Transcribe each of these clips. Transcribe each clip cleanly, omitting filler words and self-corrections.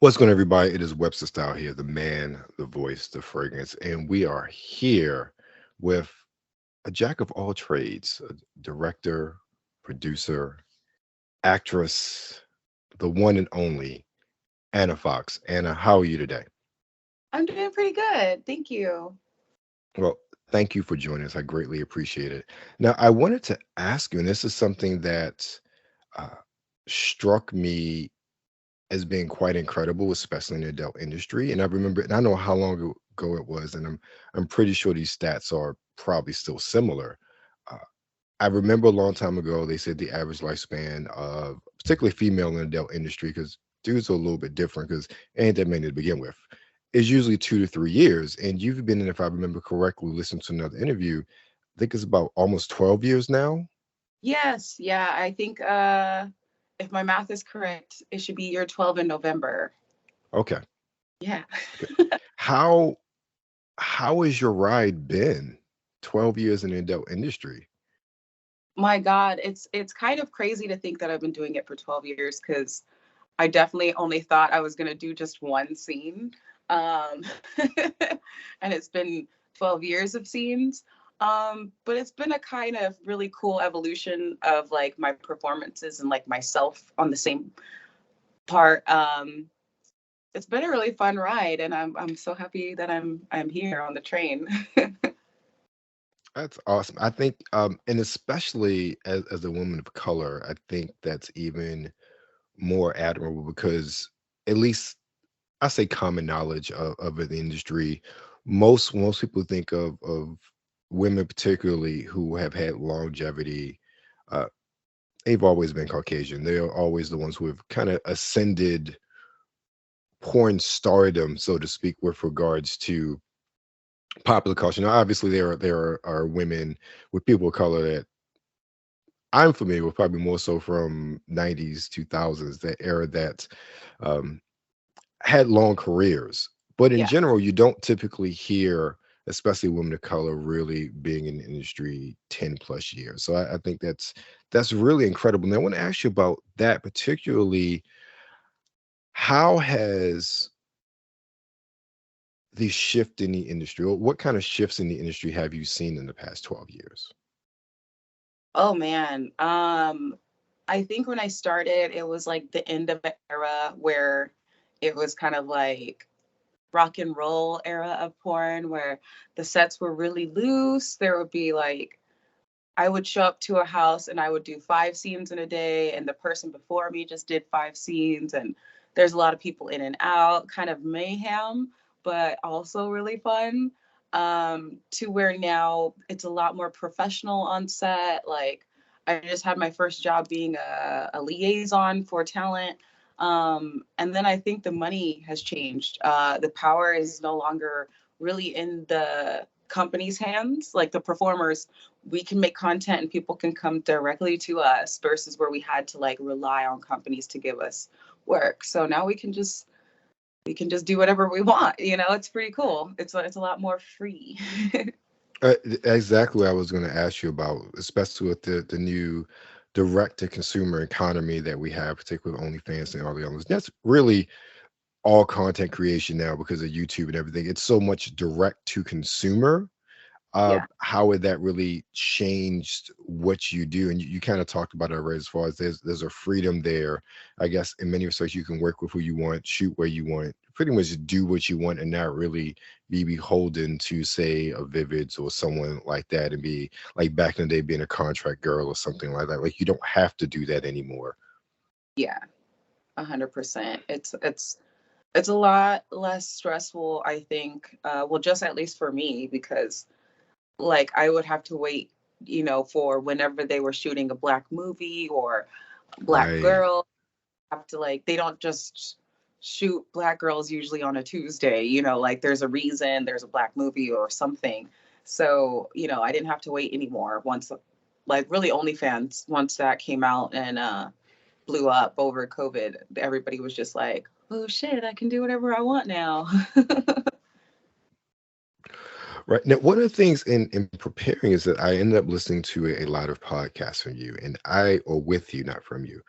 What's going on, everybody? It is Webster Style here, the man, the voice, the fragrance, and we are here with a jack of all trades, a director, producer, actress, the one and only Anna Foxx. Anna, how are you today? I'm doing pretty good. Thank you. Well, thank you for joining us. I greatly appreciate it. Now, I wanted to ask you, and this is something that uh, struck me as being quite incredible, especially in the adult industry. And I remember, and I know how long ago it was, and I'm pretty sure these stats are probably still similar. Uh, I remember a long time ago they said the average lifespan of particularly female in the adult industry, because dudes are a little bit different because ain't that many to begin with, is usually 2 to 3 years. And you've been in, if I remember correctly, listening to another interview. I think it's about almost 12 years now. Yes, yeah, I think if my math is correct, it should be year 12 in November. Okay. Yeah. Okay. How how has your ride been? 12 years in the adult industry. My God, it's kind of crazy to think that I've been doing it for 12 years because I definitely only thought I was gonna do just one scene. Um and it's been 12 years of scenes. But it's been a kind of really cool evolution of like my performances and like myself on the same part. It's been a really fun ride, and I'm so happy that I'm here on the train. That's awesome. I think, and especially as a woman of color, I think that's even more admirable because at least I say common knowledge of the industry. Most people think of women, particularly who have had longevity. Uh, they've always been Caucasian. They are always the ones who have kind of ascended porn stardom, so to speak, with regards to popular culture. Now, obviously, there are women with people of color that I'm familiar with, probably more so from '90s, 2000s, that era that um, had long careers. But in Yeah. general, you don't typically hear, especially women of color, really being in the industry 10 plus years. So I think that's really incredible. And I want to ask you about that particularly. How has the shift in the industry, or what kind of shifts in the industry have you seen in the past 12 years? Oh man. I think when I started, it was like the end of an era where it was kind of like rock and roll era of porn where the sets were really loose. There would be like I would show up to a house and I would do 5 scenes in a day, and the person before me just did 5 scenes, and there's a lot of people in and out, kind of mayhem, but also really fun. To where now it's a lot more professional on set. Like I just had my first job being a liaison for talent. And then I think the money has changed. The power is no longer really in the company's hands. Like the performers, we can make content and people can come directly to us versus where we had to like rely on companies to give us work. So now we can just do whatever we want. It's pretty cool. It's a lot more free. Exactly what I was going to ask you about, especially with the new direct to consumer economy that we have, particularly with OnlyFans and all the others. That's really all content creation now because of YouTube and everything. It's so much direct to consumer. Yeah. How would that really changed what you do? And you kind of talked about it already, as far as there's a freedom there. I guess in many respects you can work with who you want, shoot where you want, pretty much do what you want, and not really be beholden to, say, a Vivids or someone like that, and be like back in the day being a contract girl or something like that. Like, you don't have to do that anymore. Yeah. 100%. It's a lot less stressful, I think. Well, just at least for me, because like I would have to wait, for whenever they were shooting a black movie or black Right. girl. Have to like they don't just shoot black girls usually on a Tuesday. Like there's a reason, there's a black movie or something. So I didn't have to wait anymore. Once, like really OnlyFans, once that came out and blew up over COVID, everybody was just like, oh shit, I can do whatever I want now. Right. Now, one of the things in preparing is that I ended up listening to a lot of podcasts from you, and or with you, not from you.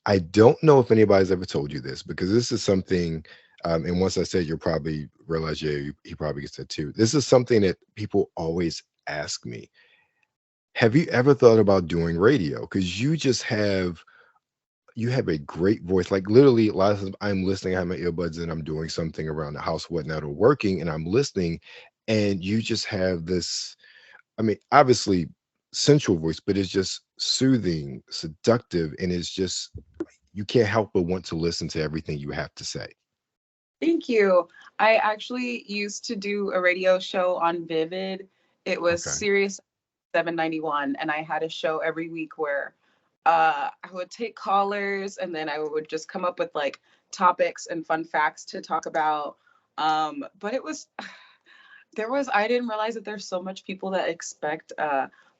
I don't know if anybody's ever told you this because this is something, and once I said, you'll probably realize, yeah, he probably gets that too. This is something that people always ask me. Have you ever thought about doing radio? Because you have a great voice. Like literally, a lot of times I'm listening, I have my earbuds and I'm doing something around the house, whatnot, or working, and I'm listening, and you just have this. I mean, obviously, sensual voice, but it's just soothing, seductive, and it's just you can't help but want to listen to everything you have to say. Thank you. I actually used to do a radio show on Vivid. It was Okay. Sirius 791, and I had a show every week where I would take callers and then I would just come up with like topics and fun facts to talk about. But it was, I didn't realize that there's so much people that expect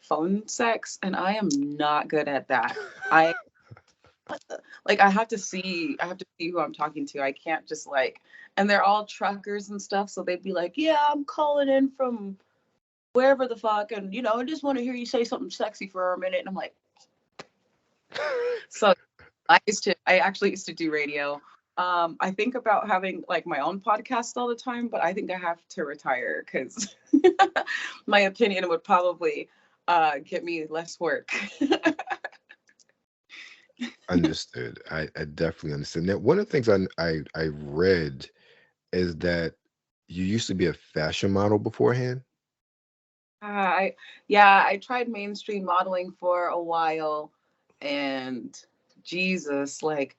phone sex, and I am not good at that. I like I have to see who I'm talking to. I can't just like, and they're all truckers and stuff, so they'd be like, "Yeah, I'm calling in from wherever the fuck, and I just want to hear you say something sexy for a minute." And I'm like, so I actually used to do radio. I think about having like my own podcast all the time, but I think I have to retire because my opinion would probably get me less work. Understood. I definitely understand. Now, one of the things I read is that you used to be a fashion model beforehand. I Yeah, I tried mainstream modeling for a while, and Jesus, like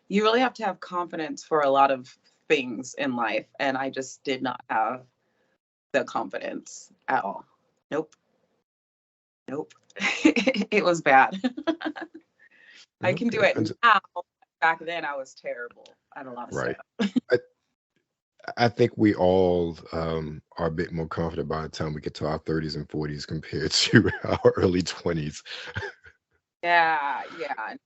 you really have to have confidence for a lot of things in life, and I just did not have the confidence at all. Nope, nope. It was bad. I can do Okay. it now. Back then, I was terrible at a lot of Right. stuff. I, I think we all are a bit more confident by the time we get to our 30s and 40s compared to our early 20s. Yeah, yeah. I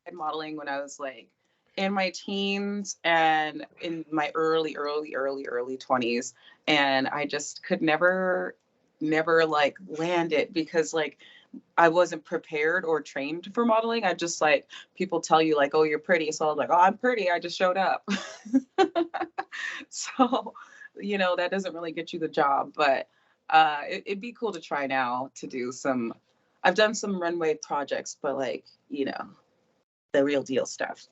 tried modeling when I was like in my teens and in my early 20s, and I just could never like land it because like I wasn't prepared or trained for modeling. I just like people tell you like, "Oh, you're pretty," so I was like, "Oh, I'm pretty. I just showed up." So, that doesn't really get you the job, but it'd be cool to try now to do some. I've done some runway projects, but like the real deal stuff.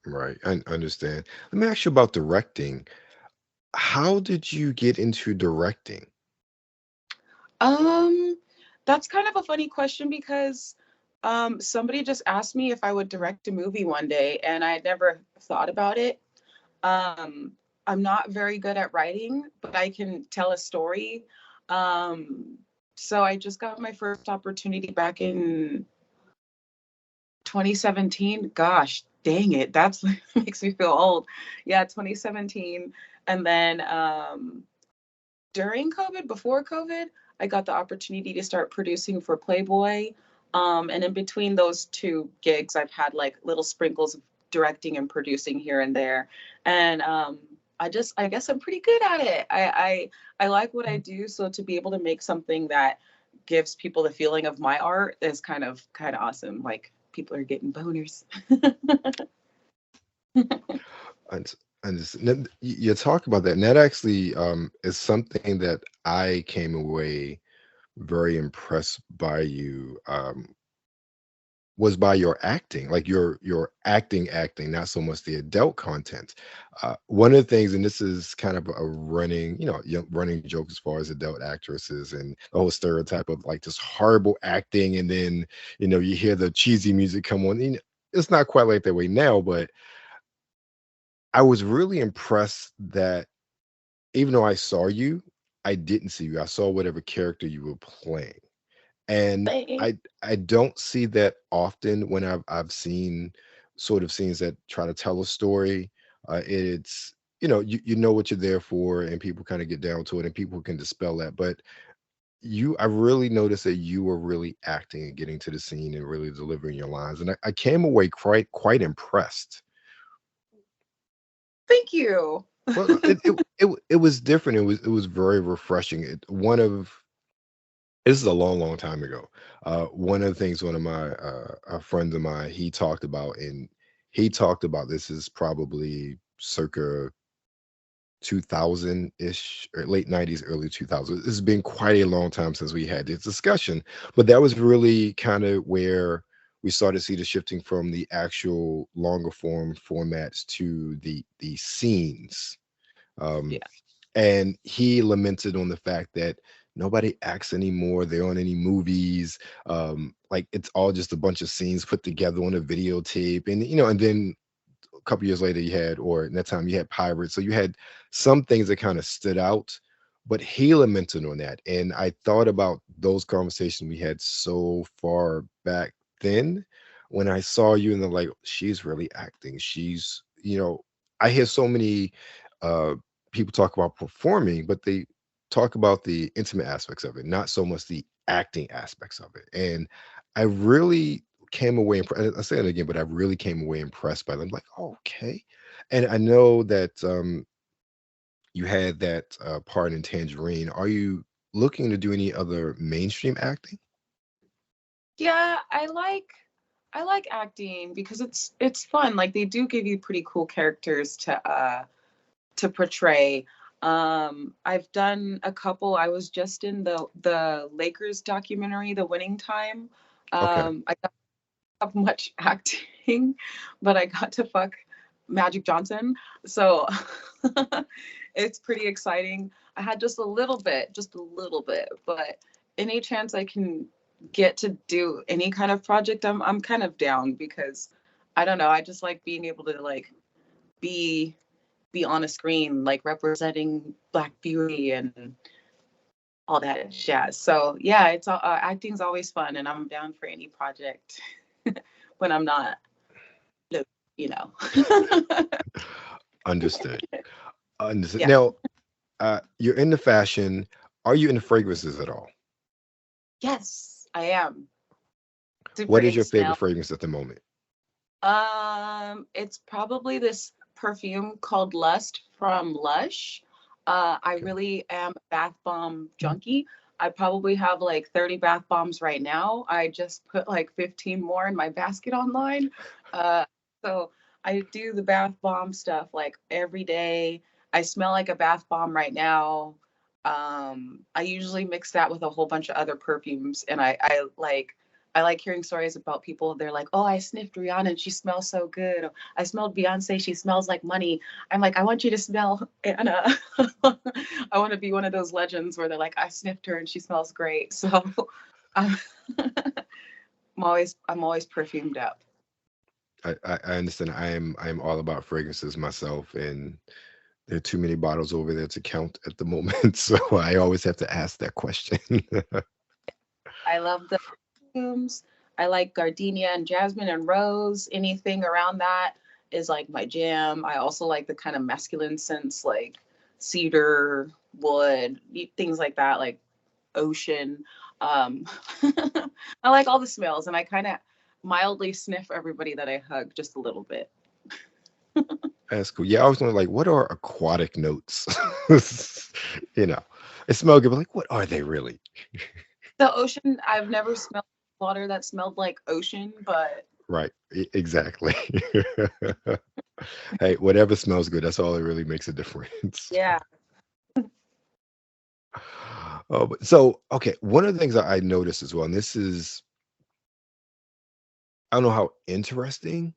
Right. I understand. Let me ask you about directing. How did you get into directing? Um, that's kind of a funny question because somebody just asked me if I would direct a movie one day, and I had never thought about it. Um, I'm not very good at writing, but I can tell a story. Um, so I just got my first opportunity back in 2017. Gosh, dang it, that's makes me feel old. Yeah, 2017, and then during COVID, before COVID, I got the opportunity to start producing for Playboy. And in between those two gigs, I've had like little sprinkles of directing and producing here and there. And I guess I'm pretty good at it. I like what I do. So to be able to make something that gives people the feeling of my art is kind of awesome. Like people are getting boners. And, and you talk about that, and that actually is something that I came away very impressed by you. Was by your acting, like your acting, not so much the adult content. One of the things, and this is kind of a running, running joke as far as adult actresses and the whole stereotype of like this horrible acting, and then you hear the cheesy music come on. It's not quite like that way now, but I was really impressed that even though I saw you, I didn't see you. I saw whatever character you were playing. And Thanks. I don't see that often when I've seen sort of scenes that try to tell a story. It's you know what you're there for, and people kind of get down to it, and people can dispel that. But I really noticed that you were really acting and getting to the scene and really delivering your lines, and I came away quite impressed. Thank you. Well, it was different. It was very refreshing. One of This is a long, long time ago. One of the things one of my friends of mine he talked about this is probably circa 2000 ish or late 90s, early 2000s. It's been quite a long time since we had this discussion, but that was really kind of where we started to see the shifting from the actual longer form formats to the scenes. Um, Yeah. and he lamented on the fact that nobody acts anymore. They're on any movies. Like it's all just a bunch of scenes put together on a videotape, and and then couple years later you had, or in that time you had pirates. So you had some things that kind of stood out, but he lamented on that. And I thought about those conversations we had so far back then when I saw you and they're like, she's really acting. I hear so many uh people talk about performing, but they talk about the intimate aspects of it, not so much the acting aspects of it. And I really came away I say it again, but I really came away impressed by them. Like, oh, okay. And I know that you had that part in Tangerine. Are you looking to do any other mainstream acting? Yeah, I like acting because it's fun. Like they do give you pretty cool characters to portray. I've done a couple. I was just in the Lakers documentary, The Winning Time. Okay. I got up much acting, but I got to fuck Magic Johnson. So it's pretty exciting. I had just a little bit, but any chance I can get to do any kind of project, I'm kind of down because I don't know, I just like being able to like be be on a screen like representing Black beauty and all that jazz. So yeah, acting's always fun, and I'm down for any project when I'm not, you know. Understood. Understood. Yeah. Now, you're into fashion. Are you into fragrances at all? Yes, I am super What is into your favorite smell. fragrance at the moment? It's probably this perfume called Lust from Lush. I Okay. really am a bath bomb junkie. I probably have like 30 bath bombs right now. I just put like 15 more in my basket online. Uh, so I do the bath bomb stuff like every day. I smell like a bath bomb right now. I usually mix that with a whole bunch of other perfumes, and I like hearing stories about people. They're like, "Oh, I sniffed Rihanna and she smells so good. I smelled Beyonce. She smells like money." I'm like, I want you to smell Anna. I want to be one of those legends where they're like, "I sniffed her and she smells great." So I'm, I'm always perfumed up. I understand. I am all about fragrances myself, and there are too many bottles over there to count at the moment. So I always have to ask that question. I love the perfumes. I like gardenia and jasmine and rose. Anything around that is like my jam. I also like the kind of masculine scents like cedar, wood, things like that, like ocean. Um, I like all the smells, and I kind of mildly sniff everybody that I hug just a little bit. That's cool. Yeah, I was wondering, like, what are aquatic notes? you know, it smell good, but like, what are they really? The ocean, I've never smelled water that smelled like ocean, but Right. Exactly. Hey, whatever smells good, that's all that really makes a difference. yeah. Oh, but so okay, one of the things that I noticed as well, and this is I don't know how interesting,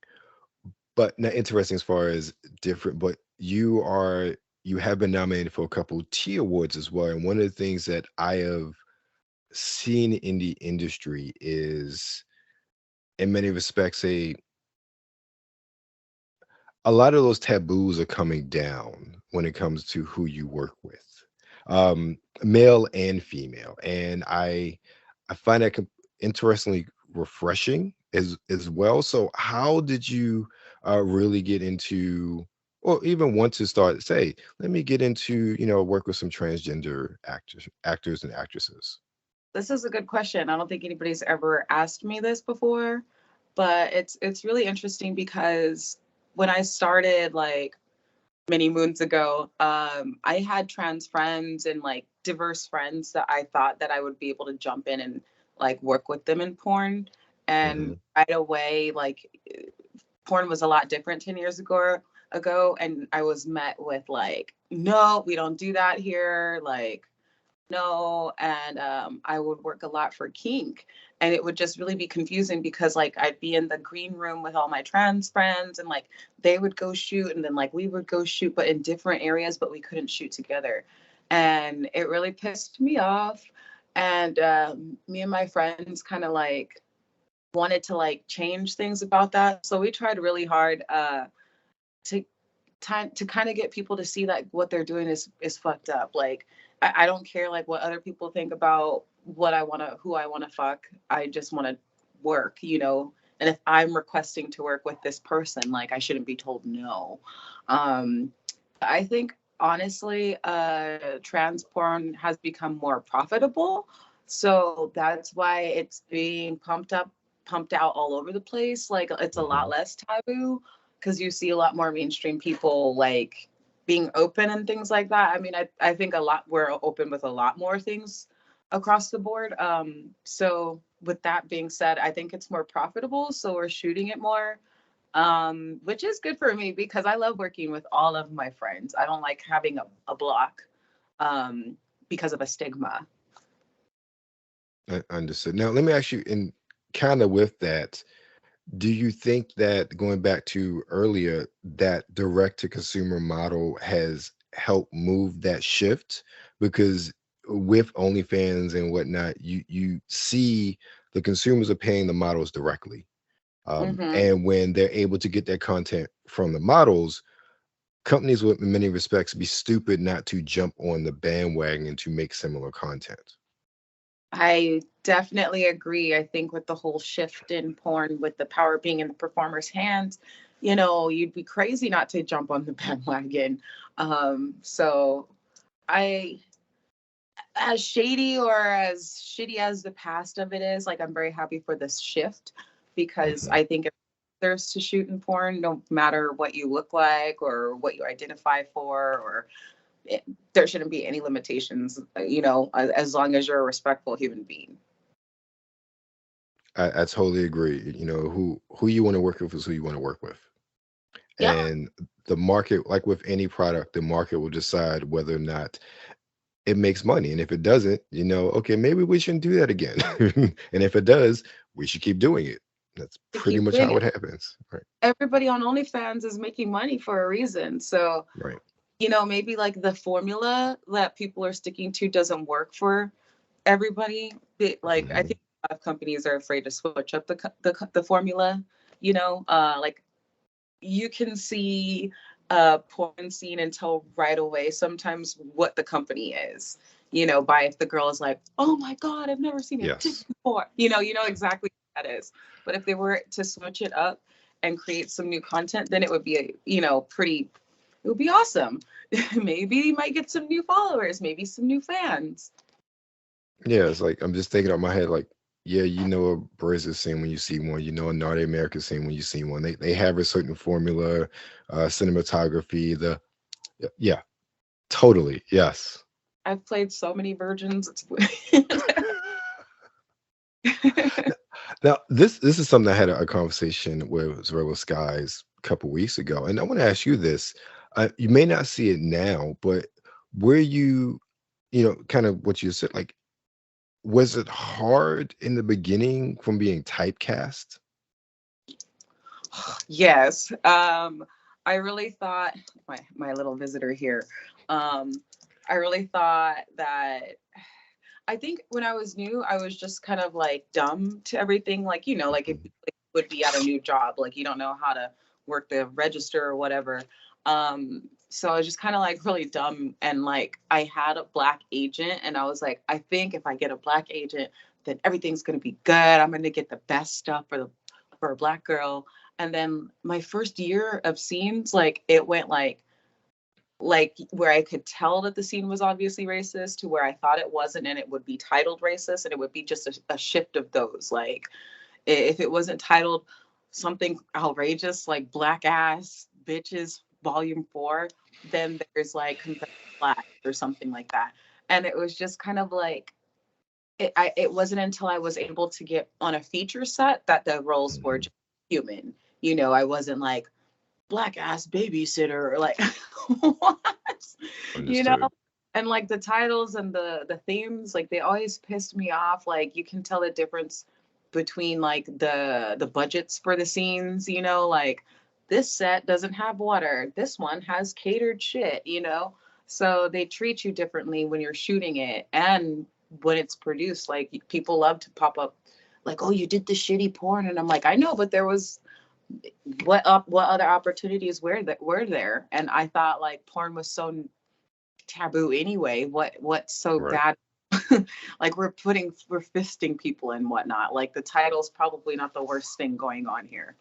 but not interesting as far as different, but you have been nominated for a couple T awards as well. And one of the things that I have seen in the industry is in many respects a lot of those taboos are coming down when it comes to who you work with, male and female. And I find that interestingly refreshing as well. So how did you really get into, or even want to start, say, let me get into, work with some transgender actors and actresses? This is a good question. I don't think anybody's ever asked me this before, but it's really interesting because when I started, like, many moons ago, I had trans friends and like diverse friends that I thought that I would be able to jump in and like work with them in porn. And Hmm. right away, like porn was a lot different 10 years ago, and I was met with like, no, we don't do that here. Like, no. And I would work a lot for kink, and it would just really be confusing because like I'd be in the green room with all my trans friends, and like they would go shoot, and then like we would go shoot but in different areas, but we couldn't shoot together, and it really pissed me off. And me and my friends kind of like wanted to like change things about that, so we tried really hard to time to kind of get people to see like what they're doing is fucked up. Like I don't care like what other people think about what I want to who I want to fuck. I just want to work, you know. And if I'm requesting to work with this person, like I shouldn't be told no. Um, I think honestly, trans porn has become more profitable, so that's why it's being pumped out all over the place. Like it's a lot Hmm. less taboo because you see a lot more mainstream people like being open and things like that. I mean, I think a lot we're open with a lot more things across the board. So with that being said, I think it's more profitable, so we're shooting it more, which is good for me because I love working with all of my friends. I don't like having a block um, because of a stigma. Understood. Now, let me ask you, in kind of with that, do you think that going back to earlier, that direct to consumer model has helped move that shift? Because with OnlyFans and whatnot, you see the consumers are paying the models directly. Hmm. And when they're able to get their content from the models, companies would, in many respects, be stupid not to jump on the bandwagon and to make similar content. I definitely agree. I think with the whole shift in porn, with the power being in the performer's hands, you know, you'd be crazy not to jump on the bandwagon. So I, as shady or as shitty as the past of it is, like I'm very happy for this shift because Mhm. I think if there's to shoot in porn, no matter what you look like or what you identify for, or it, there shouldn't be any limitations, you know, as long as you're a respectful human being. I totally agree. You know, who you want to work with is who you want to work with. Yeah. And the market, like with any product, the market will decide whether or not it makes money. And if it doesn't, okay, maybe we shouldn't do that again. And if it does, we should keep doing it. That's To pretty keep much doing how it. it happens. Right. Everybody on OnlyFans is making money for a reason. So, Right. you know, maybe like the formula that people are sticking to doesn't work for everybody. Like, I Hmm. think a lot of companies are afraid to switch up the formula. You know, like you can see a porn scene and tell right away sometimes what the company is. You know, by if the girl is like, "Oh my God, I've never seen a tit Yes. before." You know exactly what that is. But if they were to switch it up and create some new content, then it would be, you know, pretty. It would be awesome. Maybe you might get some new followers, maybe some new fans. Yeah, it's like I'm just thinking out my head, like, yeah, you know a Brazil scene when you see one, you know a North American scene when you see one. They have a certain formula, cinematography, yeah, totally, yes. I've played so many virgins. It's Now, this is something I had a conversation with Zorilla Skies a couple weeks ago, and I want to ask you this. You may not see it now, but were you, kind of what you said, like, was it hard in the beginning from being typecast? Yes. I really thought my little visitor here. Um, I really thought that I think when I was new, I was just kind of like dumb to everything. Like, you know, like if Mhm. you like, would be at a new job, like you don't know how to work the register or whatever. So I was just kind of like really dumb. And like I had a black agent, and I was like, I think if I get a black agent, then everything's gonna be good. I'm gonna get the best stuff for a black girl. And then my first year of scenes, like it went like where I could tell that the scene was obviously racist to where I thought it wasn't, and it would be titled racist, and it would be just a shift of those. Like if it wasn't titled something outrageous like black ass bitches volume 4, then there's like Confederate flag or something like that. And it was just kind of like it wasn't until I was able to get on a feature set that the roles were Hmm. just human. You know, I wasn't like black ass babysitter or like what? You know? Understood. And like the titles and the themes, like they always pissed me off. Like you can tell the difference between like the budgets for the scenes, you know, like this set doesn't have water. This one has catered shit, you know? So they treat you differently when you're shooting it and when it's produced. Like people love to pop up like, oh, you did the shitty porn. And I'm like, I know, but there was what other opportunities were there? And I thought like porn was so taboo anyway. What's so Right. bad? Like we're fisting people and whatnot. Like the title's probably not the worst thing going on here.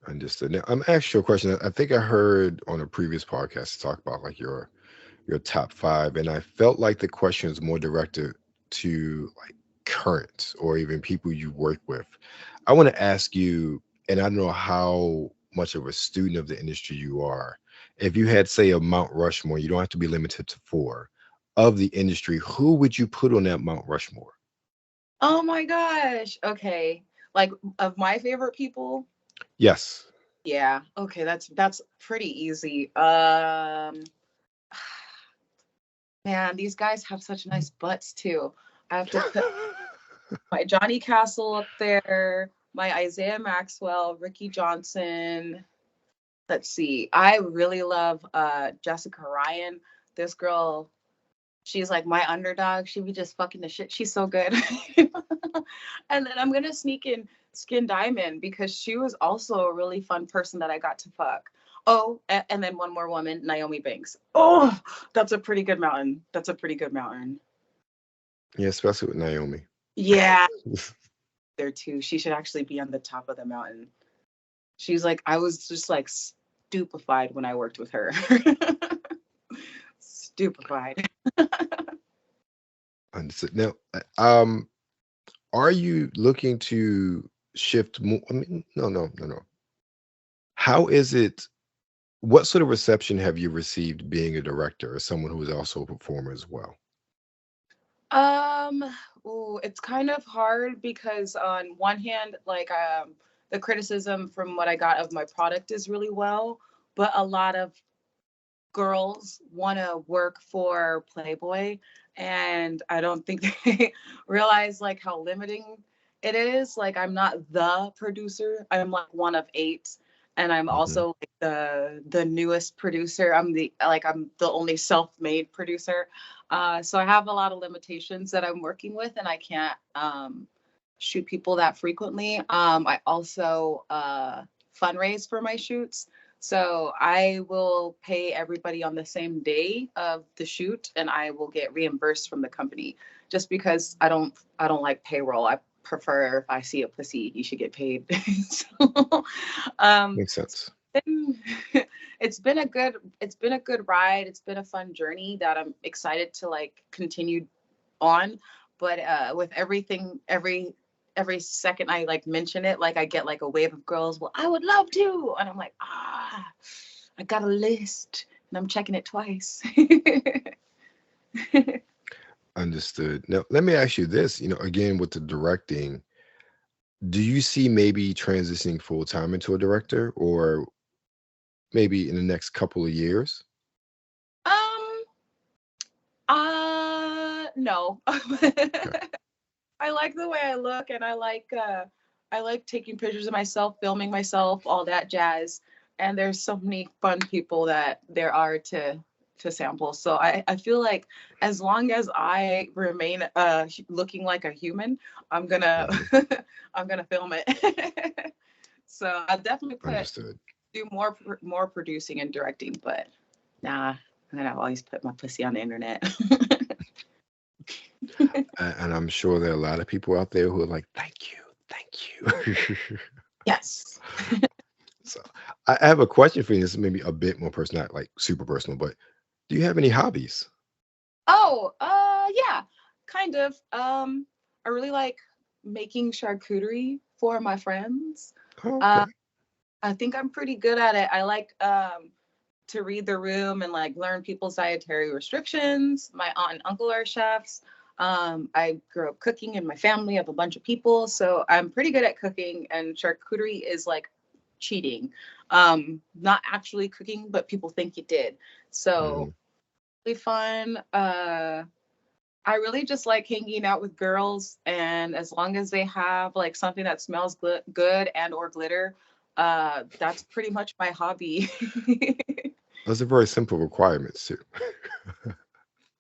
Understood. Now, I'm asking you a question. I think I heard on a previous podcast talk about like your top five, and I felt like the question is more directed to like current or even people you work with. I want to ask you, and I don't know how much of a student of the industry you are. If you had, say, a Mount Rushmore, you don't have to be limited to four of the industry, who would you put on that Mount Rushmore? Oh my gosh. Okay. Like of my favorite people. Yes. Yeah. Okay. That's pretty easy. Man, these guys have such nice butts too. I have to put my Johnny Castle up there, my Isaiah Maxwell, Ricky Johnson. Let's see. I really love Jessica Ryan. This girl, she's like my underdog. She be just fucking the shit. She's so good. And then I'm gonna sneak in Skin Diamond because she was also a really fun person that I got to fuck. Oh, and then one more woman, Naomi Banks. Oh, that's a pretty good mountain. That's a pretty good mountain. Yeah, especially with Naomi. Yeah, there too. She should actually be on the top of the mountain. She's like, I was just like stupefied when I worked with her. Stupefied. Understood. Now, are you looking to shift more? I mean, no. How is it? What sort of reception have you received being a director or someone who is also a performer as well? Um, it's kind of hard because on one hand, like the criticism from what I got of my product is really well, but a lot of girls want to work for Playboy, and I don't think they realize like how limiting it is. Like I'm not the producer. I'm like one of eight, and I'm Hmm. also like the newest producer. I'm the only self-made producer. So I have a lot of limitations that I'm working with, and I can't shoot people that frequently. I also fundraise for my shoots. So I will pay everybody on the same day of the shoot and I will get reimbursed from the company just because I don't like payroll. I prefer if I see a pussy, you should get paid. So um Makes sense. been- it's been a good ride. It's been a fun journey that I'm excited to like continue on. But with everything, every second I like mention it, like I get like a wave of girls. Well, I would love to, and I'm like, I got a list, and I'm checking it twice. Understood. Now, let me ask you this, again, with the directing, do you see maybe transitioning full time into a director or maybe in the next couple of years? um, no. Okay. I like the way I look, and I like taking pictures of myself, filming myself, all that jazz. And there's so many fun people that there are to sample. So I feel like as long as I remain looking like a human, I'm gonna Hmm. I'm gonna film it. So I'll definitely Understood. do more producing and directing, but nah, I'm gonna always put my pussy on the internet. And I'm sure there are a lot of people out there who are like, thank you, thank you. Yes. So I have a question for you. This is maybe a bit more personal, not like super personal, but do you have any hobbies? Oh, yeah, kind of. I really like making charcuterie for my friends. Oh, Uh, okay. I think I'm pretty good at it. I like to read the room and like learn people's dietary restrictions. My aunt and uncle are chefs. I grew up cooking in my family of a bunch of people, so I'm pretty good at cooking. And charcuterie is like cheating, not actually cooking, but people think you did. So Mhm. really fun. I really just like hanging out with girls, and as long as they have like something that smells good and or glitter, that's pretty much my hobby. Those are very simple requirements too.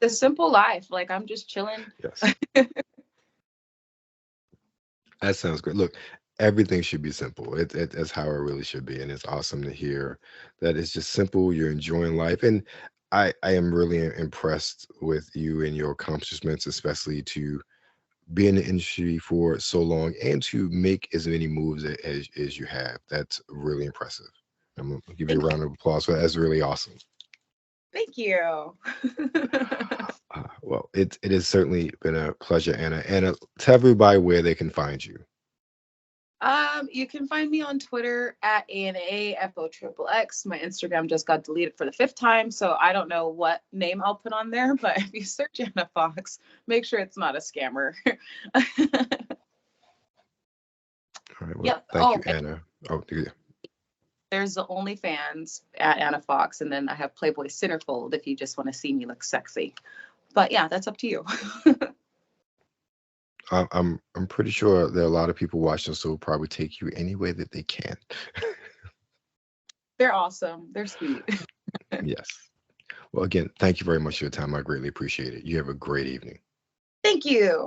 The simple life, like I'm just chilling. Yes. That sounds great. Look, everything should be simple. That's how it really should be, and it's awesome to hear that it's just simple. You're enjoying life, and I am really impressed with you and your accomplishments, especially to be in the industry for so long and to make as many moves as you have. That's really impressive. I'm gonna give you a Thank you. round of applause for that. That's really awesome. Thank you. Well, it has certainly been a pleasure, Anna. Anna, tell everybody where they can find you. You can find me on Twitter at ANAFOXXX. My Instagram just got deleted for the fifth time, so I don't know what name I'll put on there. But if you search Anna Fox, make sure it's not a scammer. All right. Well, Yep. thank you, Oh, and Anna. Oh, yeah. there's the OnlyFans at Anna Fox, and then I have Playboy Centerfold if you just want to see me look sexy. But yeah, that's up to you. I'm pretty sure there are a lot of people watching, so will probably take you any way that they can. They're awesome. They're sweet. Yes. Well, again, thank you very much for your time. I greatly appreciate it. You have a great evening. Thank you.